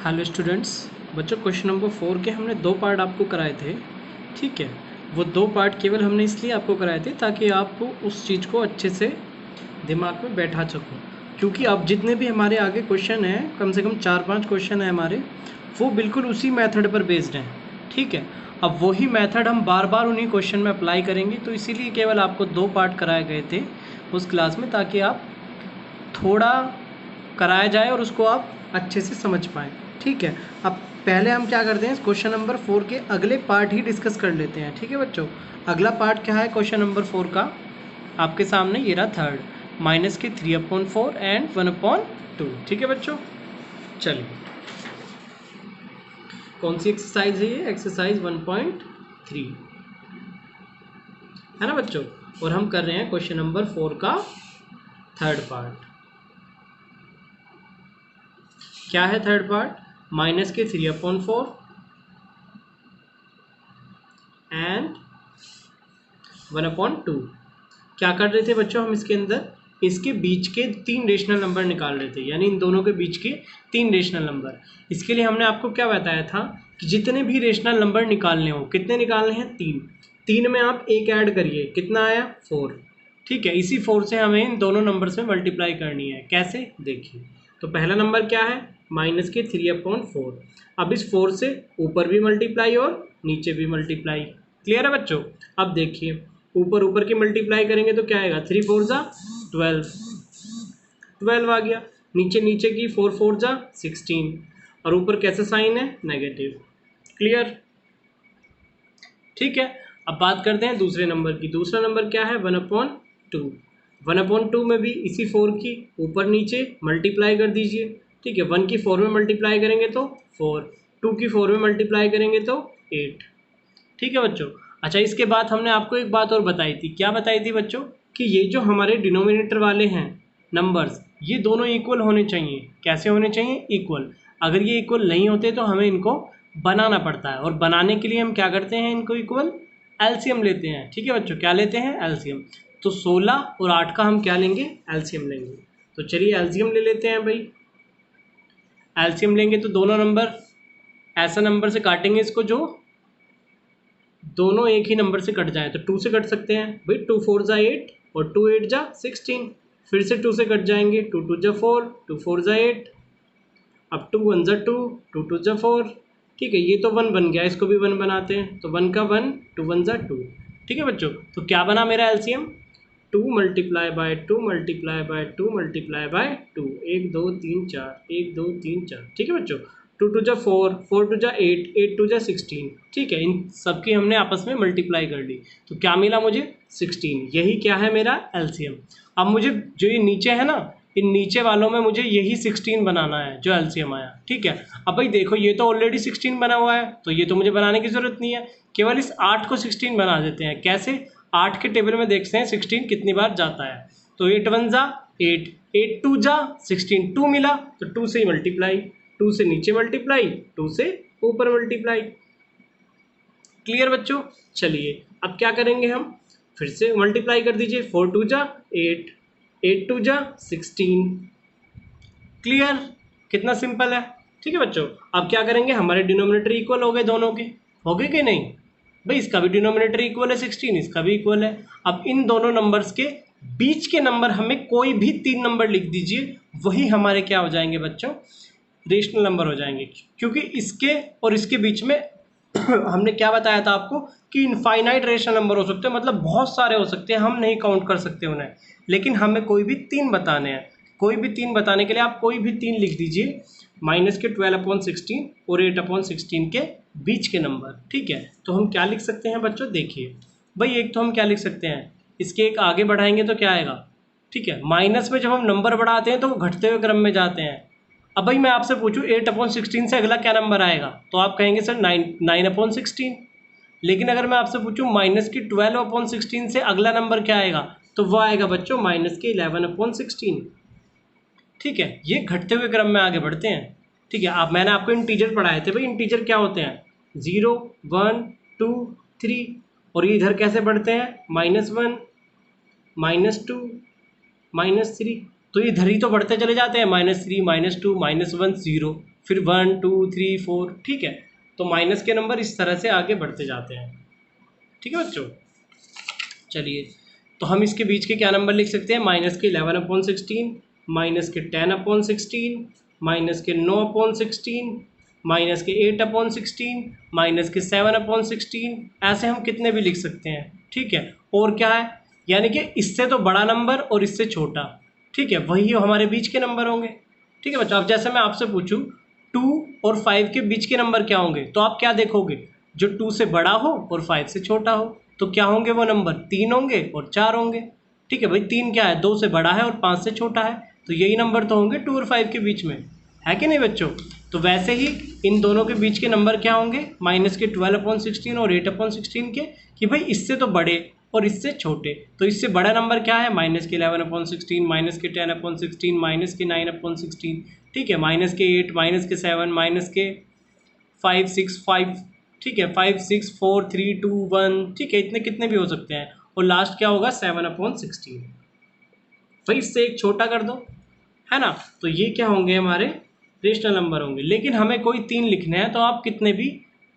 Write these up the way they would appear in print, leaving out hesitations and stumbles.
Hello students. बच्चों question number 4 के हमने 2 पार्ट आपको कराए थे। ठीक है, वो 2 पार्ट केवल हमने इसलिए आपको कराए थे ताकि आप उस चीज़ को अच्छे से दिमाग में बैठा सको, क्योंकि अब जितने भी हमारे आगे क्वेश्चन हैं, कम से कम 4-5 क्वेश्चन हैं हमारे, वो बिल्कुल उसी मेथड पर बेस्ड हैं। ठीक है, अब वही मेथड हम बार बार उन्हीं क्वेश्चन में अप्लाई करेंगे, तो इसीलिए केवल आपको 2 पार्ट कराए गए थे उस क्लास में, ताकि आप थोड़ा कराया जाए और उसको आप अच्छे से समझ पाएँ। ठीक है, अब पहले हम क्या करते हैं, क्वेश्चन नंबर 4 के अगले पार्ट ही डिस्कस कर लेते हैं। ठीक है बच्चों, अगला पार्ट क्या है क्वेश्चन नंबर 4 का? आपके सामने ये रहा थर्ड, -3/4 एंड 1/2। ठीक है बच्चों, चलिए कौन सी एक्सरसाइज है ये? एक्सरसाइज 1.3 है ना बच्चों, और हम कर रहे हैं क्वेश्चन नंबर 4 का थर्ड पार्ट। क्या है थर्ड पार्ट? -3/4 एंड 1/2। क्या कर रहे थे बच्चों हम इसके अंदर? इसके बीच के 3 रेशनल नंबर निकाल रहे थे, यानी इन दोनों के बीच के 3 रेशनल नंबर। इसके लिए हमने आपको क्या बताया था कि जितने भी रेशनल नंबर निकालने हो, कितने निकालने हैं? 3 में आप एक ऐड करिए, कितना आया? 4। ठीक है, इसी 4 से हमें इन दोनों नंबर से मल्टीप्लाई करनी है। कैसे? देखिए, तो पहला नंबर क्या है? -3/4। अब इस 4 से ऊपर भी मल्टीप्लाई और नीचे भी मल्टीप्लाई। क्लियर है बच्चों? अब देखिए, ऊपर की मल्टीप्लाई करेंगे तो क्या आएगा? 3 4 जा 12 आ गया। नीचे की 4 4 जा 16, और ऊपर कैसा साइन है? नेगेटिव। क्लियर? ठीक है, अब बात करते हैं दूसरे नंबर की। दूसरा नंबर क्या है? 1/2। 1/2 में भी इसी 4 की ऊपर नीचे मल्टीप्लाई कर दीजिए। ठीक है, 1 की 4 में मल्टीप्लाई करेंगे तो 4, 2 की 4 में मल्टीप्लाई करेंगे तो 8। ठीक है बच्चों। अच्छा, इसके बाद हमने आपको एक बात और बताई थी। क्या बताई थी बच्चों? कि ये जो हमारे डिनोमिनेटर वाले हैं नंबर्स, ये दोनों इक्वल होने चाहिए। कैसे होने चाहिए? इक्वल। अगर ये इक्वल नहीं होते तो हमें इनको बनाना पड़ता है, और बनाने के लिए हम क्या करते हैं? इनको इक्वल एलसीएम लेते हैं। ठीक है बच्चों, क्या लेते हैं? एलसीएम। तो 16 और 8 का हम क्या लेंगे? एलसीएम लेंगे। तो चलिए एलसीएम ले लेते हैं भाई। एलसीएम लेंगे तो दोनों नंबर ऐसा नंबर से काटेंगे इसको जो दोनों एक ही नंबर से कट जाए। तो 2 से कट सकते हैं भाई, 2 4 जा 8 और 2 8 जा 16। फिर से 2 से कट जाएंगे, 2 2 जा 4, 2 4 जा 8, अब 2 1 जा 2, 2 2 जा 4। ठीक है, ये तो 1 बन गया, इसको भी 1 बनाते हैं। तो 1 का 1, 2 1 जा 2। ठीक है बच्चों, तो क्या बना मेरा LCM? 2 multiply by 2 multiply by 2 multiply by 2, 1 2 3 4, 1 2 3 4। ठीक है बच्चों, 2 2 जा 4, 4 2 जा 8, 8 2 जा 16। ठीक है, इन सबकी हमने आपस में मल्टीप्लाई कर ली, तो क्या मिला मुझे? 16। यही क्या है? मेरा एलसीएम। अब मुझे जो ये नीचे है ना, इन नीचे वालों में मुझे यही 16 बनाना है जो एलसीएम आया। ठीक है, अब भाई देखो, ये तो ऑलरेडी 16 बना हुआ है, तो ये तो मुझे बनाने की ज़रूरत नहीं है। केवल इस 8 को 16 बना देते हैं। कैसे? 8 के टेबल में देखते हैं 16 कितनी बार जाता है। तो 8 1 जा 8, 8 2 जा 16, 2 मिला तो 2 से ही मल्टीप्लाई, 2 से नीचे मल्टीप्लाई, 2 से ऊपर मल्टीप्लाई। क्लियर बच्चों? चलिए अब क्या करेंगे हम? फिर से मल्टीप्लाई कर दीजिए, 4 2 जा 8, 8 2 जा 16। क्लियर? कितना सिंपल है। ठीक है बच्चों, अब क्या करेंगे? हमारे डिनोमिनेटर इक्वल हो गए, दोनों के हो गए कि नहीं? भाई इसका भी डिनोमिनेटर इक्वल है 16, इसका भी इक्वल है। अब इन दोनों नंबर्स के बीच के नंबर हमें कोई भी 3 नंबर लिख दीजिए, वही हमारे क्या हो जाएंगे बच्चों? रेशनल नंबर हो जाएंगे। क्योंकि इसके और इसके बीच में हमने क्या बताया था आपको कि इनफाइनाइट रेशनल नंबर हो सकते हैं, मतलब बहुत सारे हो सकते हैं, हम नहीं काउंट कर सकते उन्हें, लेकिन हमें कोई भी 3 बताने हैं। कोई भी 3 बताने के लिए आप कोई भी 3 लिख दीजिए, माइनस के 12/16 और 8/16 के बीच के नंबर। ठीक है, तो हम क्या लिख सकते हैं बच्चों? देखिए भाई, एक तो हम क्या लिख सकते हैं, इसके एक आगे बढ़ाएंगे तो क्या आएगा? ठीक है, माइनस में जब हम नंबर बढ़ाते हैं तो वो घटते हुए क्रम में जाते हैं। अब भाई मैं आपसे पूछूं 8/16 से अगला क्या नंबर आएगा, तो आप कहेंगे सर 9/16। लेकिन अगर मैं आपसे पूछूं माइनस की 12/16 से अगला नंबर क्या आएगा, तो वो आएगा बच्चों माइनस की 11/16। ठीक है, ये घटते हुए क्रम में आगे बढ़ते हैं। ठीक है, आप मैंने आपको इंटीजर पढ़ाए थे भाई, इंटीजर क्या होते हैं? 0 1 2 3, और ये इधर कैसे बढ़ते हैं? -1 -2 -3। तो ये इधर ही तो बढ़ते चले जाते हैं, -3 -2 -1 0। फिर 1 2 3 4, ठीक है। तो माइनस के नंबर इस तरह से आगे बढ़ते जाते हैं, ठीक है बच्चों। चलिए, तो हम इसके बीच के क्या नंबर लिख सकते हैं, माइनस के 11/16, माइनस के 10/16, माइनस के 9/16, माइनस के 8/16, माइनस के 7/16, ऐसे हम कितने भी लिख सकते हैं, ठीक है। और क्या है, यानी कि इससे तो बड़ा नंबर और इससे छोटा, ठीक है, वही हमारे बीच के नंबर होंगे, ठीक है बच्चों। अब जैसे मैं आपसे पूछूं 2 और 5 के बीच के नंबर क्या होंगे, तो आप क्या देखोगे, जो 2 से बड़ा हो और 5 से छोटा हो, तो क्या होंगे वो नंबर, 3 होंगे और 4 होंगे, ठीक है भाई। 3 क्या है, 2 से बड़ा है और 5 से छोटा है, तो यही नंबर तो होंगे 2 और 5 के बीच में, है कि नहीं बच्चों। तो वैसे ही इन दोनों के बीच के नंबर क्या होंगे, माइनस के 12/16 और 8/16 के, कि भाई इससे तो बड़े और इससे छोटे। तो इससे बड़ा नंबर क्या है, माइनस के 11/16, माइनस के 10/16, माइनस के 9/16, ठीक है, माइनस के 8, माइनस के 7, माइनस के 5 6 5, ठीक है, 5 6 4 3 2 1, ठीक है, इतने कितने भी हो सकते हैं। और लास्ट क्या होगा, 7/16, भाई इससे एक छोटा कर दो, है ना। तो ये क्या होंगे, हमारे रेशनल नंबर होंगे। लेकिन हमें कोई 3 लिखने हैं, तो आप कितने भी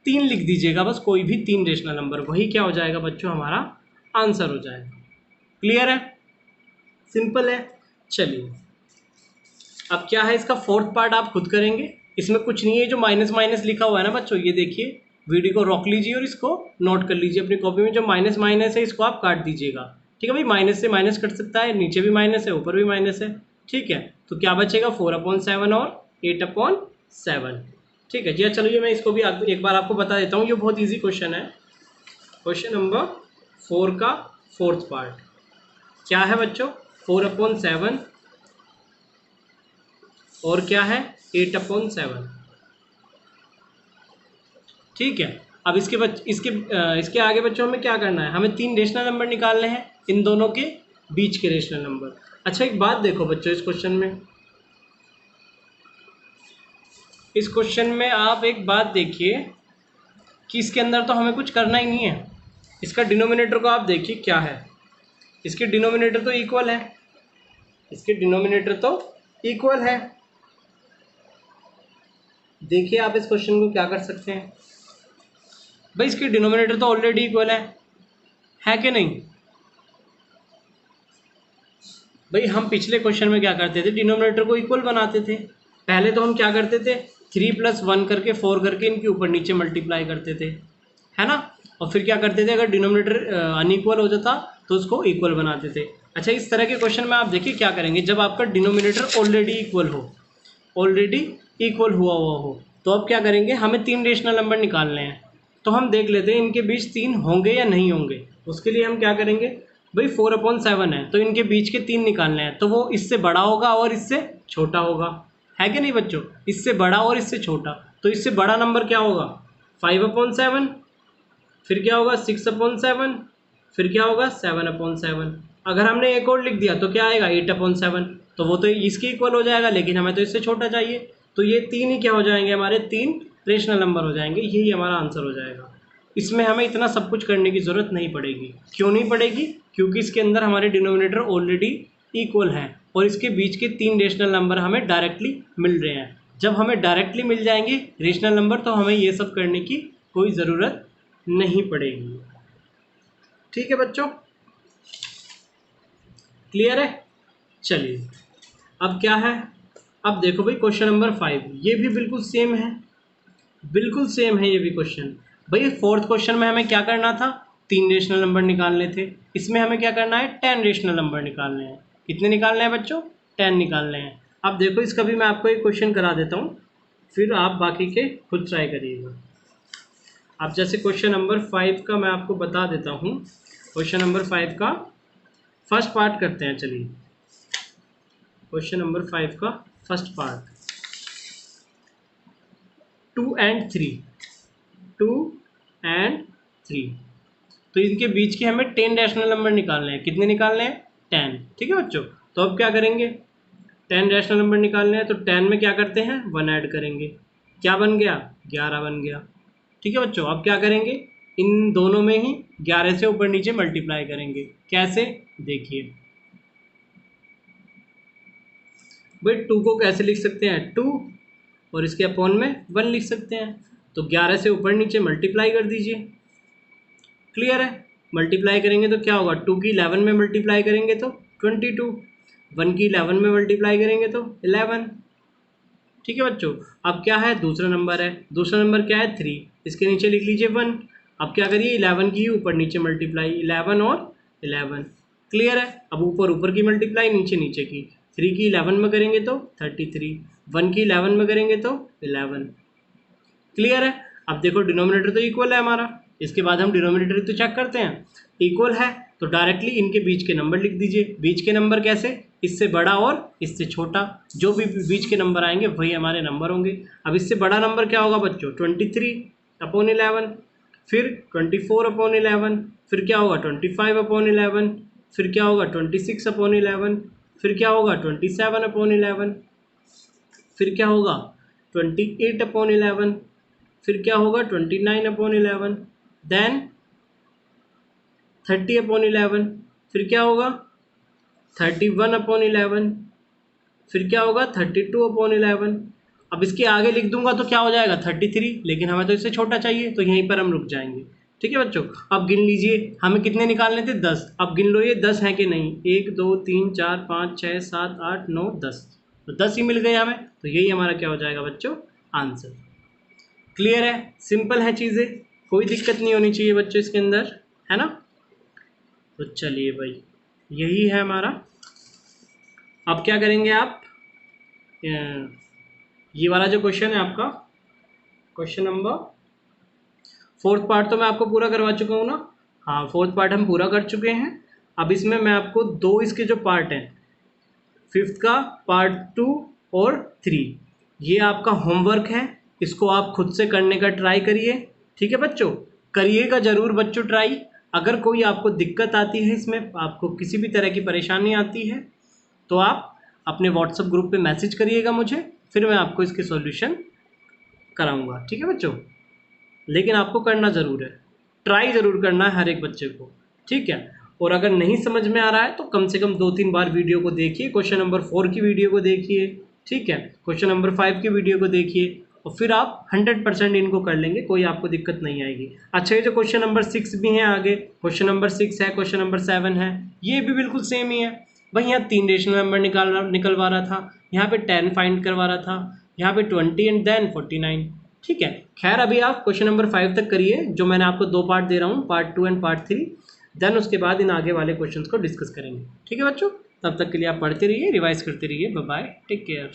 3 लिख दीजिएगा, बस कोई भी 3 रेशनल नंबर, वही क्या हो जाएगा बच्चों, हमारा आंसर हो जाएगा। क्लियर है, सिंपल है। चलिए, अब क्या है, इसका फोर्थ पार्ट आप खुद करेंगे, इसमें कुछ नहीं है, जो माइनस माइनस लिखा हुआ है ना बच्चों, ये देखिए, वीडियो को रोक लीजिए और इसको नोट कर लीजिए अपनी कॉपी में, जो माइनस माइनस है इसको आप काट दीजिएगा, ठीक है भाई। माइनस से माइनस कट सकता है, नीचे भी माइनस है ऊपर भी माइनस है, ठीक है। तो क्या बचेगा, 4/7 और 8/7, ठीक है जी। चलिए मैं इसको भी एक बार आपको बता देता हूँ, ये बहुत ईजी क्वेश्चन है। क्वेश्चन नंबर 4 का फोर्थ पार्ट क्या है बच्चों, 4/7 और क्या है 8/7, ठीक है। अब इसके आगे बच्चों हमें क्या करना है, हमें 3 रेशनल नंबर निकालने हैं, इन दोनों के बीच के रेशनल नंबर। अच्छा एक बात देखो बच्चों, इस क्वेश्चन में आप एक बात देखिए कि इसके अंदर तो हमें कुछ करना ही नहीं है। इसका डिनोमिनेटर को आप देखिए क्या है, इसके डिनोमिनेटर तो इक्वल है, इसके डिनोमिनेटर तो इक्वल है। देखिए आप इस क्वेश्चन को क्या कर सकते हैं, भाई इसके डिनोमिनेटर तो ऑलरेडी इक्वल है कि नहीं। भाई हम पिछले क्वेश्चन में क्या करते थे, डिनोमिनेटर को इक्वल बनाते थे। पहले तो हम क्या करते थे, 3 + 1 करके 4 करके इनके ऊपर नीचे मल्टीप्लाई करते थे, है ना। और फिर क्या करते थे, अगर डिनोमिनेटर अनइक्वल हो जाता तो उसको इक्वल बनाते थे। अच्छा इस तरह के क्वेश्चन में आप देखिए क्या करेंगे, जब आपका डिनोमिनेटर ऑलरेडी इक्वल हुआ हो, तो अब क्या करेंगे, हमें 3 रेशनल नंबर निकालने हैं। तो हम देख लेते हैं इनके बीच 3 होंगे या नहीं होंगे। उसके लिए हम क्या करेंगे, भाई 4/7 है तो इनके बीच के 3 निकालने हैं, तो वो इससे बड़ा होगा और इससे छोटा होगा, है कि नहीं बच्चों। इससे बड़ा और इससे छोटा, तो इससे बड़ा नंबर क्या होगा, 5/7, फिर क्या होगा 6/7, फिर क्या होगा 7/7। अगर हमने एक और लिख दिया तो क्या आएगा 8/7, तो वो तो इसके इक्वल हो जाएगा, लेकिन हमें तो इससे छोटा चाहिए। तो ये 3 ही क्या हो जाएंगे, हमारे 3 रेशनल नंबर हो जाएंगे, यही हमारा आंसर हो जाएगा। इसमें हमें इतना सब कुछ करने की ज़रूरत नहीं पड़ेगी। क्यों नहीं पड़ेगी, क्योंकि इसके अंदर हमारे डिनोमिनेटर ऑलरेडी इक्वल हैं और इसके बीच के 3 रेशनल नंबर हमें डायरेक्टली मिल रहे हैं। जब हमें डायरेक्टली मिल जाएंगे रेशनल नंबर, तो हमें ये सब करने की कोई ज़रूरत नहीं पड़ेगी, ठीक है बच्चों, क्लियर है। चलिए अब क्या है, अब देखो भाई क्वेश्चन नंबर 5, ये भी बिल्कुल सेम है, बिल्कुल सेम है ये भी क्वेश्चन। भाई फोर्थ क्वेश्चन में हमें क्या करना था, 3 रेशनल नंबर निकालने थे। इसमें हमें क्या करना है, 10 रेशनल नंबर निकालने हैं। कितने निकालने हैं बच्चों, 10 निकालने हैं। अब देखो इसका भी मैं आपको एक क्वेश्चन करा देता हूँ, फिर आप बाकी के खुद ट्राई करिएगा। अब जैसे क्वेश्चन नंबर 5 का मैं आपको बता देता हूँ, क्वेश्चन नंबर 5 का फर्स्ट पार्ट करते हैं। चलिए क्वेश्चन नंबर 5 का फर्स्ट पार्ट, 2 और 3, 2 और 3, तो इनके बीच के हमें 10 रैशनल नंबर निकालने हैं। कितने निकालने हैं, 10, ठीक है बच्चों। तो अब क्या करेंगे, 10 रैशनल नंबर निकालने हैं, तो 10 में क्या करते हैं, 1 ऐड करेंगे, क्या बन गया, 11 बन गया, ठीक है बच्चों। अब क्या करेंगे, इन दोनों में ही 11 से ऊपर नीचे मल्टीप्लाई करेंगे। कैसे, देखिए भाई 2 को कैसे लिख सकते हैं, 2 और इसके अपॉन में 1 लिख सकते हैं। तो 11 से ऊपर नीचे मल्टीप्लाई कर दीजिए। क्लियर है? मल्टीप्लाई करेंगे तो क्या होगा, 2 की 11 में मल्टीप्लाई करेंगे तो 22, 1 की 11 में मल्टीप्लाई करेंगे तो 11। ठीक है बच्चों, अब क्या है, दूसरा नंबर है। दूसरा नंबर क्या है, 3, इसके नीचे लिख लीजिए 1। अब क्या करिए, 11 की ऊपर नीचे मल्टीप्लाई, 11 और 11। क्लियर है? अब ऊपर ऊपर की मल्टीप्लाई, नीचे नीचे की। 3 की 11 में करेंगे तो 33, 1 की 11 में करेंगे तो 11। क्लियर है? अब देखो डिनोमिनेटर तो इक्वल है हमारा, इसके बाद हम डिनोमिनेटर तो चेक करते हैं। इक्वल है तो डायरेक्टली इनके बीच के नंबर लिख दीजिए। बीच के नंबर कैसे, इससे बड़ा और इससे छोटा, जो भी बीच के नंबर आएंगे वही हमारे नंबर होंगे। अब इससे बड़ा नंबर क्या होगा बच्चों, 23/11, फिर 24/11, फिर क्या होगा 25/11, फिर क्या होगा 26/11, फिर क्या होगा 27/11, फिर क्या होगा 28/11, फिर क्या होगा 29/11, देन 30/11, फिर क्या होगा 31/11, फिर क्या होगा 32/11। अब इसके आगे लिख दूंगा तो क्या हो जाएगा 33, लेकिन हमें तो इससे छोटा चाहिए तो यहीं पर हम रुक जाएंगे। ठीक है बच्चों, अब गिन लीजिए, हमें कितने निकालने थे, 10। अब गिन लो ये 10 हैं कि नहीं, 1 2 3 4 5 6 7 8 9 10, तो 10 ही मिल गए हमें, तो यही हमारा क्या हो जाएगा बच्चों, आंसर। क्लियर है? सिंपल है चीज़ें, कोई दिक्कत नहीं होनी चाहिए बच्चों इसके अंदर, है ना। तो चलिए भाई, यही है हमारा। अब क्या करेंगे आप, ये वाला जो क्वेश्चन है आपका, क्वेश्चन नंबर 4th पार्ट तो मैं आपको पूरा करवा चुका हूँ ना। हाँ, 4th पार्ट हम पूरा कर चुके हैं। अब इसमें मैं आपको 2 इसके जो पार्ट हैं, 5th का पार्ट 2 और 3, ये आपका होमवर्क है, इसको आप खुद से करने का ट्राई करिए। ठीक है बच्चों, करिएगा ज़रूर बच्चों ट्राई। अगर कोई आपको दिक्कत आती है इसमें, आपको किसी भी तरह की परेशानी आती है, तो आप अपने व्हाट्सएप ग्रुप पे मैसेज करिएगा मुझे, फिर मैं आपको इसके सॉल्यूशन कराऊंगा। ठीक है बच्चों, लेकिन आपको करना ज़रूर है, ट्राई ज़रूर करना है हर एक बच्चे को। ठीक है, और अगर नहीं समझ में आ रहा है तो कम से कम 2-3 बार वीडियो को देखिए, क्वेश्चन नंबर 4 की वीडियो को देखिए, ठीक है, क्वेश्चन नंबर 5 की वीडियो को देखिए, और फिर आप 100% इनको कर लेंगे, कोई आपको दिक्कत नहीं आएगी। अच्छा, ये जो क्वेश्चन नंबर 6 भी है आगे, क्वेश्चन नंबर 6 है, क्वेश्चन नंबर 7 है, ये भी बिल्कुल सेम ही है भाई। यहाँ 3 रेशनल नंबर निकलवा रहा था, यहाँ पे 10 फाइंड करवा रहा था, यहाँ पे 20 एंड देन 49। ठीक है, खैर अभी आप क्वेश्चन नंबर 5 तक करिए, जो मैंने आपको 2 पार्ट दे रहा हूँ, पार्ट 2 एंड पार्ट 3, देन उसके बाद इन आगे वाले क्वेश्चंस को डिस्कस करेंगे। ठीक है बच्चों, तब तक के लिए आप पढ़ते रहिए, रिवाइज करते रहिए। Bye bye, take care.